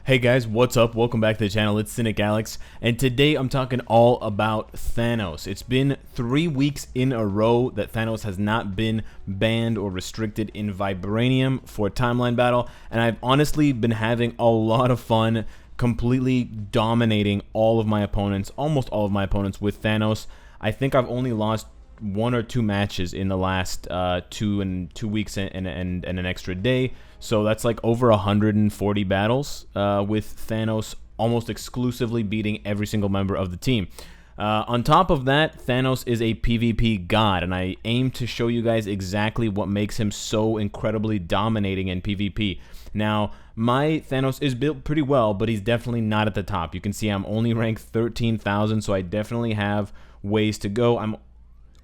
Hey guys, what's up? Welcome back to the channel. It's Cynicalex, and today I'm talking all about Thanos. It's been 3 weeks in a row that Thanos has not been banned or restricted in Vibranium for a timeline battle, and I've honestly been having a lot of fun completely dominating all of my opponents, almost all of my opponents with Thanos. I think I've only lost 1 or 2 matches in the last 2 weeks and an extra day. So that's like over 140 battles with Thanos almost exclusively beating every single member of the team. On top of that, Thanos is a PvP god, and I aim to show you guys exactly what makes him so incredibly dominating in PvP. Now, my Thanos is built pretty well, but he's definitely not at the top. You can see I'm only ranked 13,000, so I definitely have ways to go. I'm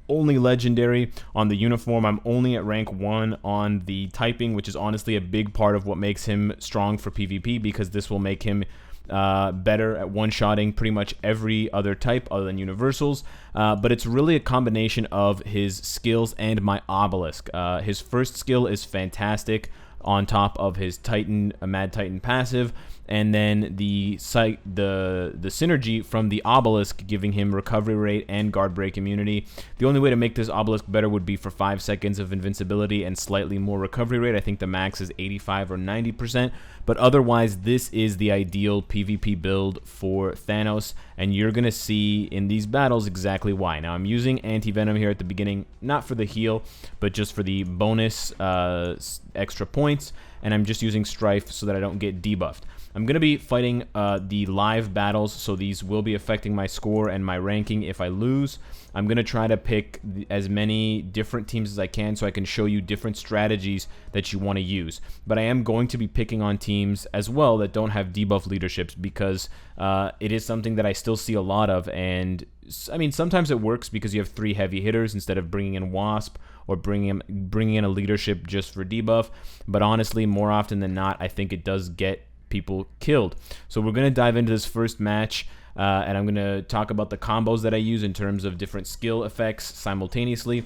only legendary on the uniform. I'm only at rank 1 on the typing, which is honestly a big part of what makes him strong for PvP, because this will make him better at one-shotting pretty much every other type other than universals. But it's really a combination of his skills and my obelisk. His first skill is fantastic on top of his Titan, Mad Titan passive, and then the synergy from the obelisk giving him recovery rate and guard break immunity. The only way to make this obelisk better would be for 5 seconds of invincibility and slightly more recovery rate. I think the max is 85 or 90%, but otherwise this is the ideal PvP build for Thanos, and you're gonna see in these battles exactly why. Now, I'm using anti-venom here at the beginning, not for the heal, but just for the bonus extra points, and I'm just using Strife so that I don't get debuffed. I'm going to be fighting the live battles, so these will be affecting my score and my ranking if I lose. I'm going to try to pick as many different teams as I can so I can show you different strategies that you want to use. But I am going to be picking on teams as well that don't have debuff leaderships, because it is something that I still see a lot of, and I mean, sometimes it works because you have 3 heavy hitters instead of bringing in Wasp or bringing in a leadership just for debuff. But honestly, more often than not, I think it does get people killed. So we're going to dive into this first match, and I'm going to talk about the combos that I use in terms of different skill effects simultaneously.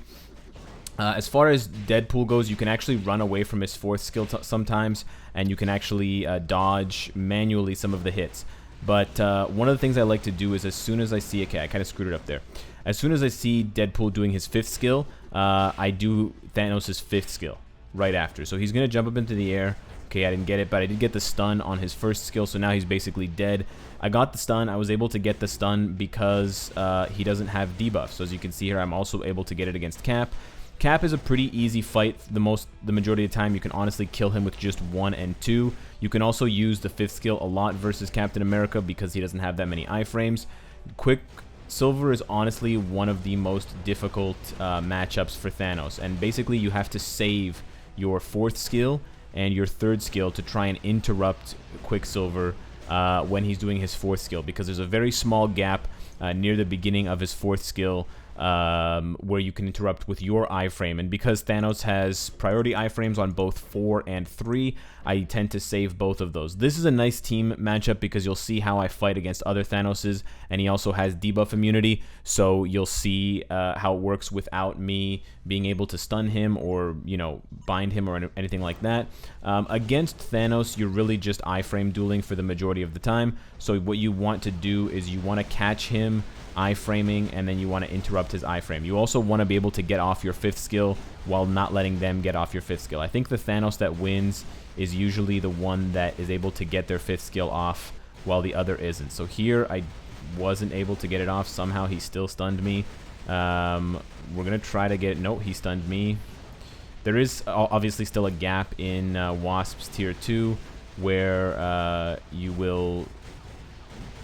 As far as Deadpool goes, you can actually run away from his 4th skill sometimes, and you can actually dodge manually some of the hits. But one of the things I like to do is, as soon as I see, okay, I kind of screwed it up there. As soon as I see Deadpool doing his 5th skill, I do Thanos' 5th skill right after. So he's going to jump up into the air. Okay, I didn't get it, but I did get the stun on his 1st skill, so now he's basically dead. I got the stun. I was able to get the stun because he doesn't have debuff. So as you can see here, I'm also able to get it against Cap. Cap is a pretty easy fight. The majority of the time, you can honestly kill him with just 1 and 2. You can also use the 5th skill a lot versus Captain America because he doesn't have that many iframes. Quicksilver is honestly one of the most difficult matchups for Thanos, and basically you have to save your 4th skill and your 3rd skill to try and interrupt Quicksilver when he's doing his 4th skill, because there's a very small gap near the beginning of his 4th skill where you can interrupt with your iframe. And because Thanos has priority iframes on both 4 and 3, I tend to save both of those. This is a nice team matchup because you'll see how I fight against other Thanoses, and he also has debuff immunity, so you'll see how it works without me being able to stun him or, you know, bind him or anything like that. Against Thanos, you're really just iframe dueling for the majority of the time, so what you want to do is you want to catch him iframing, and then you want to interrupt his iframe. You also want to be able to get off your 5th skill while not letting them get off your 5th skill. I think the Thanos that wins is usually the one that is able to get their 5th skill off while the other isn't. So here I wasn't able to get it off. Somehow he still stunned me. We're going to try to get... Nope, he stunned me. There is obviously still a gap in Wasp's tier 2 where you will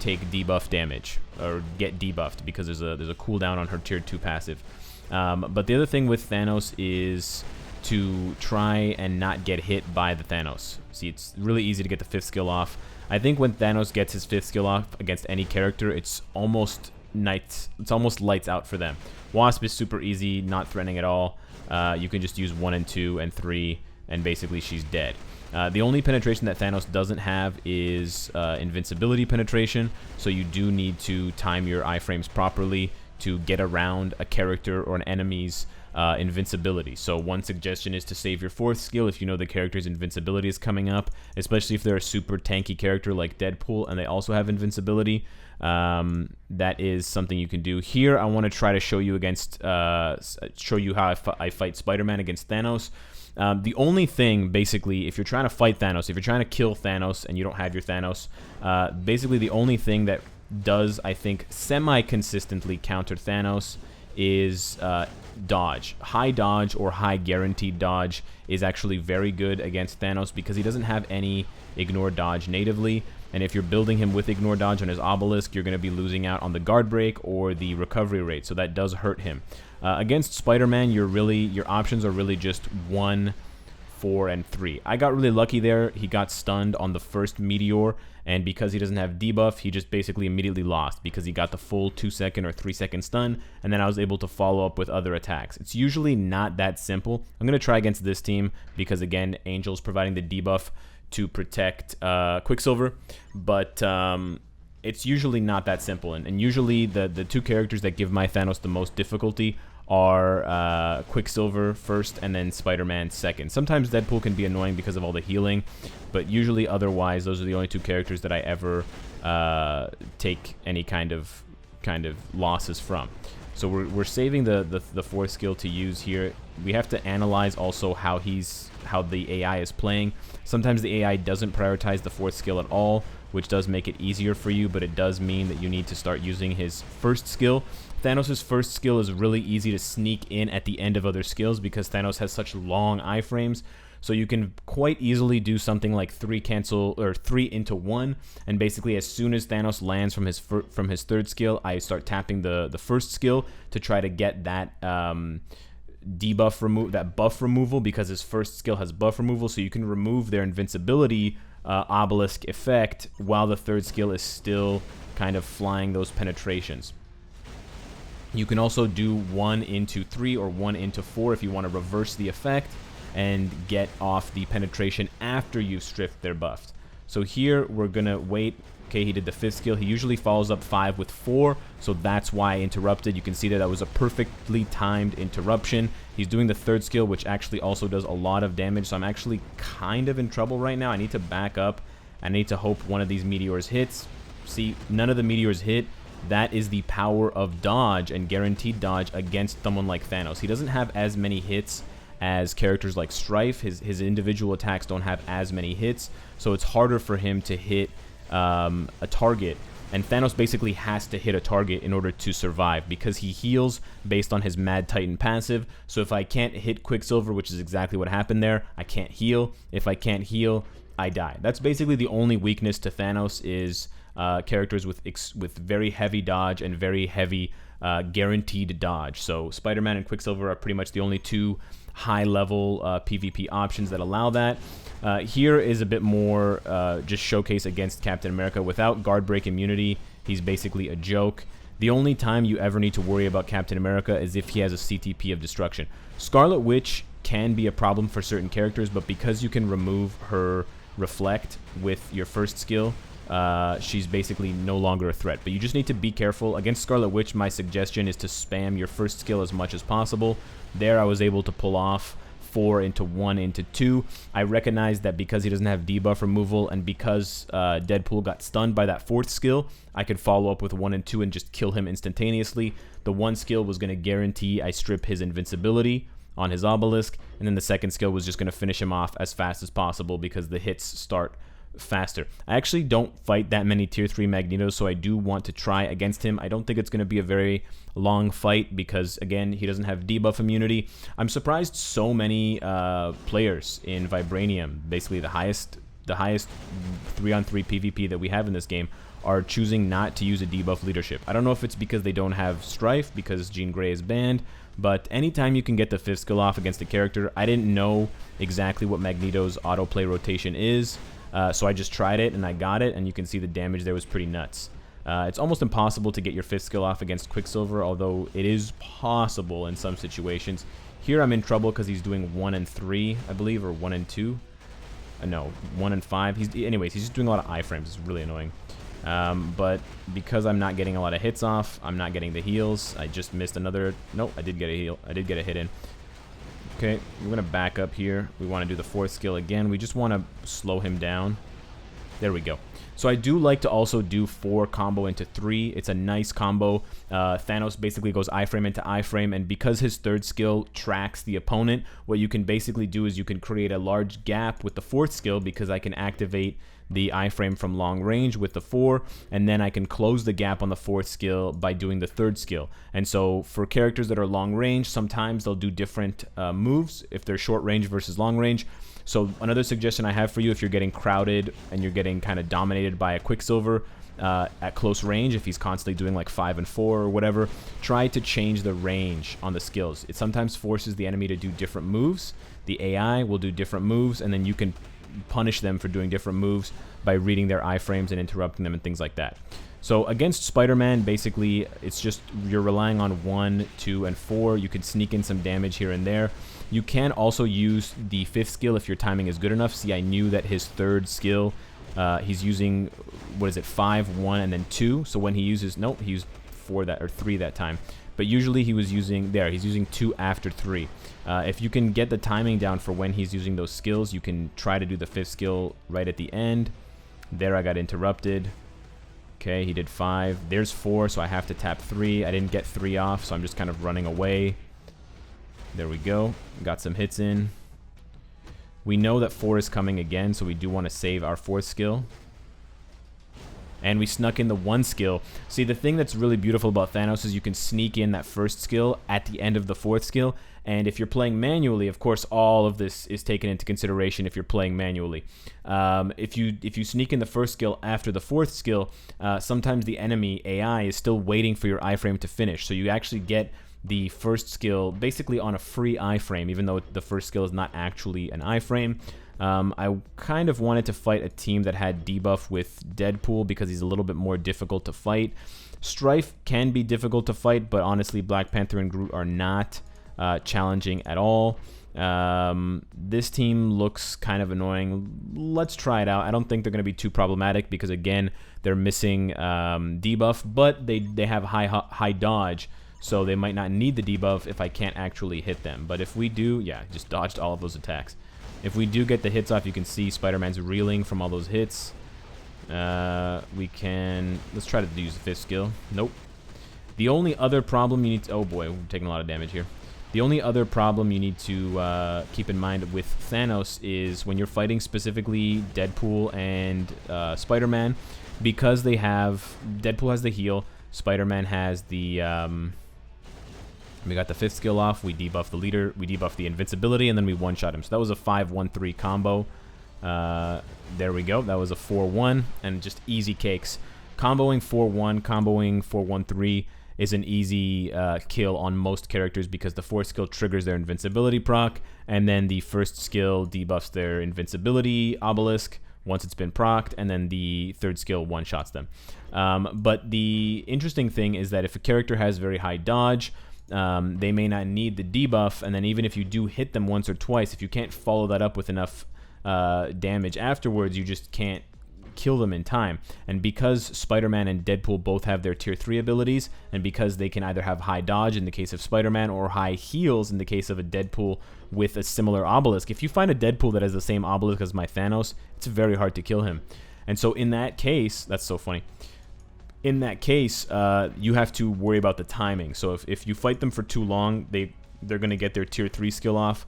take debuff damage or get debuffed because there's a cooldown on her tier 2 passive. But the other thing with Thanos is to try and not get hit by the Thanos. See, it's really easy to get the 5th skill off. I think when Thanos gets his 5th skill off against any character, it's almost lights out for them. Wasp is super easy, not threatening at all. You can just use 1 and 2 and 3, and basically she's dead. The only penetration that Thanos doesn't have is invincibility penetration, so you do need to time your iframes properly to get around a character or an enemy's invincibility. So one suggestion is to save your 4th skill if you know the character's invincibility is coming up, especially if they're a super tanky character like Deadpool and they also have invincibility. That is something you can do. Here I want to try to show you show you how I fight Spider-Man against Thanos. The only thing, basically, if you're trying to fight Thanos, if you're trying to kill Thanos and you don't have your Thanos, basically the only thing that does, I think, semi-consistently counter Thanos is dodge. High dodge or high guaranteed dodge is actually very good against Thanos because he doesn't have any ignore dodge natively, and if you're building him with ignore dodge on his obelisk, you're going to be losing out on the guard break or the recovery rate, so that does hurt him. Against Spider-Man, your options are really just 1, 4, and 3. I got really lucky there. He got stunned on the first meteor, and because he doesn't have debuff, he just basically immediately lost because he got the full 2-second or 3-second stun, and then I was able to follow up with other attacks. It's usually not that simple. I'm going to try against this team because, again, Angel's providing the debuff to protect Quicksilver, but it's usually not that simple, and usually the 2 characters that give my Thanos the most difficulty are Quicksilver first and then Spider-Man second. Sometimes Deadpool can be annoying because of all the healing, but usually otherwise those are the only 2 characters that I ever take any kind of losses from. So we're saving the 4th skill to use here. We have to analyze also how the AI is playing. Sometimes the AI doesn't prioritize the 4th skill at all, which does make it easier for you, but it does mean that you need to start using his 1st skill. Thanos' 1st skill is really easy to sneak in at the end of other skills because Thanos has such long iframes, so you can quite easily do something like 3 into 1, and basically as soon as Thanos lands from his 3rd skill, I start tapping the 1st skill to try to get that buff removal, because his 1st skill has buff removal, so you can remove their invincibility obelisk effect while the 3rd skill is still kind of flying those penetrations. You can also do 1 into 3 or 1 into 4 if you want to reverse the effect and get off the penetration after you've stripped their buffs. So here we're gonna wait. Okay, he did the 5th skill. He usually follows up 5 with 4, so that's why I interrupted. You can see that was a perfectly timed interruption. He's doing the 3rd skill, which actually also does a lot of damage, so I'm actually kind of in trouble right now. I need to back up. I need to hope one of these meteors hits. See, none of the meteors hit. That is the power of dodge and guaranteed dodge against someone like Thanos. He doesn't have as many hits as characters like Strife. His individual attacks don't have as many hits, so it's harder for him to hit a target, and Thanos basically has to hit a target in order to survive because he heals based on his Mad Titan passive. So if I can't hit Quicksilver, which is exactly what happened there, I can't heal. If I can't heal, I die. That's basically the only weakness to Thanos is characters with very heavy dodge and very heavy guaranteed dodge. So Spider-Man and Quicksilver are pretty much the only 2 high-level PvP options that allow that. Here is a bit more just showcase against Captain America. Without guard break immunity, he's basically a joke. The only time you ever need to worry about Captain America is if he has a CTP of destruction. Scarlet Witch can be a problem for certain characters, but because you can remove her reflect with your 1st skill, she's basically no longer a threat. But you just need to be careful. Against Scarlet Witch, my suggestion is to spam your 1st skill as much as possible. There I was able to pull off 4 into 1 into 2. I recognize that because he doesn't have debuff removal and because Deadpool got stunned by that 4th skill, I could follow up with 1 and 2 and just kill him instantaneously. The 1 skill was going to guarantee I strip his invincibility on his obelisk, and then the 2nd skill was just going to finish him off as fast as possible because the hits start faster. I actually don't fight that many tier 3 Magnetos, so I do want to try against him. I don't think it's going to be a very long fight because, again, he doesn't have debuff immunity. I'm surprised so many players in Vibranium, basically the highest 3-on-3 PvP that we have in this game, are choosing not to use a debuff leadership. I don't know if it's because they don't have Strife, because Jean Grey is banned, but anytime you can get the 5th skill off against a character, I didn't know exactly what Magneto's autoplay rotation is, so I just tried it and I got it, and you can see the damage there was pretty nuts. It's almost impossible to get your 5th skill off against Quicksilver, although it is possible in some situations. Here I'm in trouble because he's doing 1 and 3, I believe, or 1 and 2. No, 1 and 5. Anyways, he's just doing a lot of iframes. It's really annoying. But because I'm not getting a lot of hits off, I'm not getting the heals. I just missed another. Nope, I did get a heal. I did get a hit in. Okay, we're going to back up here. We want to do the 4th skill again. We just want to slow him down. There we go. So I do like to also do 4 combo into 3. It's a nice combo. Thanos basically goes iframe into iframe, and because his 3rd skill tracks the opponent, what you can basically do is you can create a large gap with the 4th skill, because I can activate the iframe from long range with the 4, and then I can close the gap on the 4th skill by doing the 3rd skill. And so for characters that are long range, sometimes they'll do different moves if they're short range versus long range. So another suggestion I have for you, if you're getting crowded and you're getting kind of dominated by a Quicksilver at close range, if he's constantly doing like 5 and 4 or whatever, try to change the range on the skills. It sometimes forces the enemy to do different moves. The AI will do different moves, and then you can punish them for doing different moves by reading their iframes and interrupting them and things like that. So against Spider-Man, basically, it's just you're relying on 1, 2, and 4. You can sneak in some damage here and there. You can also use the 5th skill if your timing is good enough. See, I knew that his 3rd skill, he's using, what is it, 5, 1, and then 2. So when he uses, nope, he used 4 that, or 3 that time. But usually he was using, he's using 2 after 3. If you can get the timing down for when he's using those skills, you can try to do the 5th skill right at the end. There I got interrupted. Okay, he did 5. There's 4, so I have to tap 3. I didn't get 3 off, so I'm just kind of running away. There we go. Got some hits in. We know that 4 is coming again, so we do want to save our 4th skill. And we snuck in the 1 skill. See, the thing that's really beautiful about Thanos is you can sneak in that 1st skill at the end of the 4th skill. And if you're playing manually, of course, all of this is taken into consideration if you're playing manually. If you sneak in the 1st skill after the 4th skill, sometimes the enemy AI is still waiting for your iframe to finish. So you actually get the 1st skill basically on a free iframe, even though the 1st skill is not actually an iframe. I kind of wanted to fight a team that had debuff with Deadpool because he's a little bit more difficult to fight. Strife can be difficult to fight, but honestly, Black Panther and Groot are not challenging at all. This team looks kind of annoying. Let's try it out. I don't think they're going to be too problematic because, again, they're missing debuff, but they have high dodge, so they might not need the debuff if I can't actually hit them. But if we do, yeah, just dodged all of those attacks. If we do get the hits off, you can see Spider-Man's reeling from all those hits. We can... Let's try to use the 5th skill. Nope. The only other problem you need to... Oh boy, we're taking a lot of damage here. The only other problem you need to keep in mind with Thanos is when you're fighting specifically Deadpool and Spider-Man, because they have... Deadpool has the heal, Spider-Man has the... we got the 5th skill off, we debuff the leader, we debuff the invincibility, and then we one-shot him. So that was a 5-1-3 combo. There we go. That was a 4-1, and just easy cakes. Comboing 4-1, comboing 4-1-3 is an easy kill on most characters because the 4th skill triggers their invincibility proc, and then the 1st skill debuffs their invincibility obelisk once it's been procced, and then the 3rd skill one-shots them. But the interesting thing is that if a character has very high dodge, they may not need the debuff, and then even if you do hit them once or twice, if you can't follow that up with enough damage afterwards, you just can't kill them in time. And because Spider-Man and Deadpool both have their tier 3 abilities, and because they can either have high dodge in the case of Spider-Man or high heals in the case of a Deadpool with a similar obelisk, if you find a Deadpool that has the same obelisk as my Thanos, it's very hard to kill him. And so in that case, that's so funny. In that case, you have to worry about the timing. So if you fight them for too long, they're going to get their tier 3 skill off.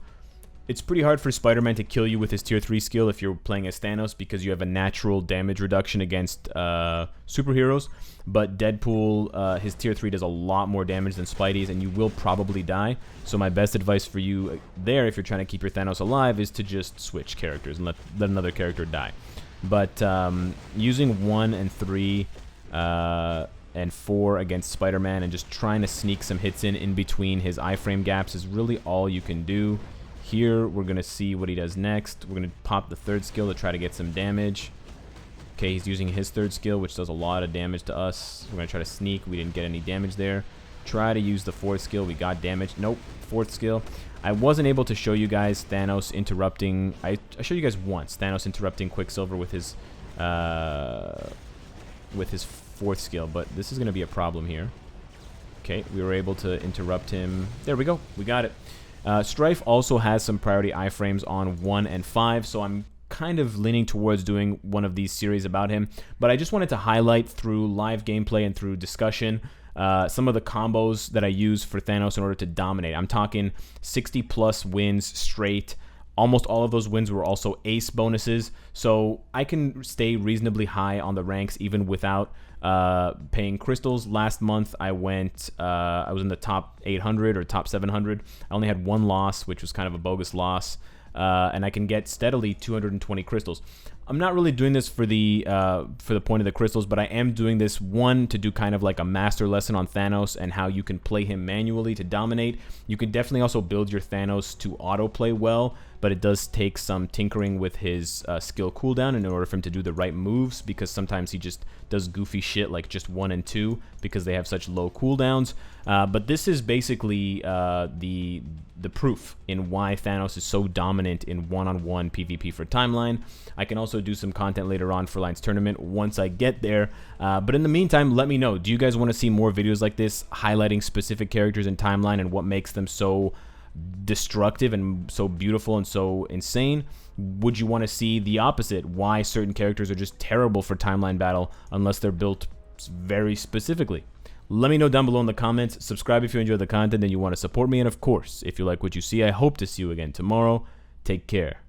It's pretty hard for Spider-Man to kill you with his tier 3 skill if you're playing as Thanos because you have a natural damage reduction against superheroes. But Deadpool, his tier 3 does a lot more damage than Spidey's, and you will probably die. So my best advice for you there, if you're trying to keep your Thanos alive, is to just switch characters and let another character die. But using 1 and 3... and 4 against Spider-Man and just trying to sneak some hits in between his iframe gaps is really all you can do. Here, we're going to see what he does next. We're going to pop the 3rd skill to try to get some damage. Okay, he's using his 3rd skill, which does a lot of damage to us. We're going to try to sneak. We didn't get any damage there. Try to use the 4th skill. We got damage. Nope, 4th skill. I wasn't able to show you guys Thanos interrupting... I showed you guys once, Thanos interrupting Quicksilver with his 4th skill, but this is going to be a problem here. Okay, we were able to interrupt him. There we go. We got it. Strife also has some priority iframes on 1 and 5, so I'm kind of leaning towards doing one of these series about him. But I just wanted to highlight through live gameplay and through discussion some of the combos that I use for Thanos in order to dominate. I'm talking 60 plus wins straight. Almost all of those wins were also ace bonuses, so I can stay reasonably high on the ranks even without paying crystals. Last month I was in the top 800 or top 700. I only had one loss, which was kind of a bogus loss, and I can get steadily 220 crystals. I'm not really doing this for the point of the crystals, but I am doing this, one, to do kind of like a master lesson on Thanos and how you can play him manually to dominate. You can definitely also build your Thanos to autoplay well, but it does take some tinkering with his skill cooldown in order for him to do the right moves, because sometimes he just does goofy shit like just 1 and 2 because they have such low cooldowns. But this is basically the proof in why Thanos is so dominant in one-on-one PvP for Timeline. I can also do some content later on for Line's Tournament once I get there. But in the meantime, let me know. Do you guys want to see more videos like this highlighting specific characters in Timeline and what makes them so destructive and so beautiful and so insane? Would you want to see the opposite, why certain characters are just terrible for Timeline battle unless they're built very specifically? Let me know down below in the comments. Subscribe if you enjoy the content and you want to support me, and of course, if you like what you see, I hope to see you again tomorrow. Take care.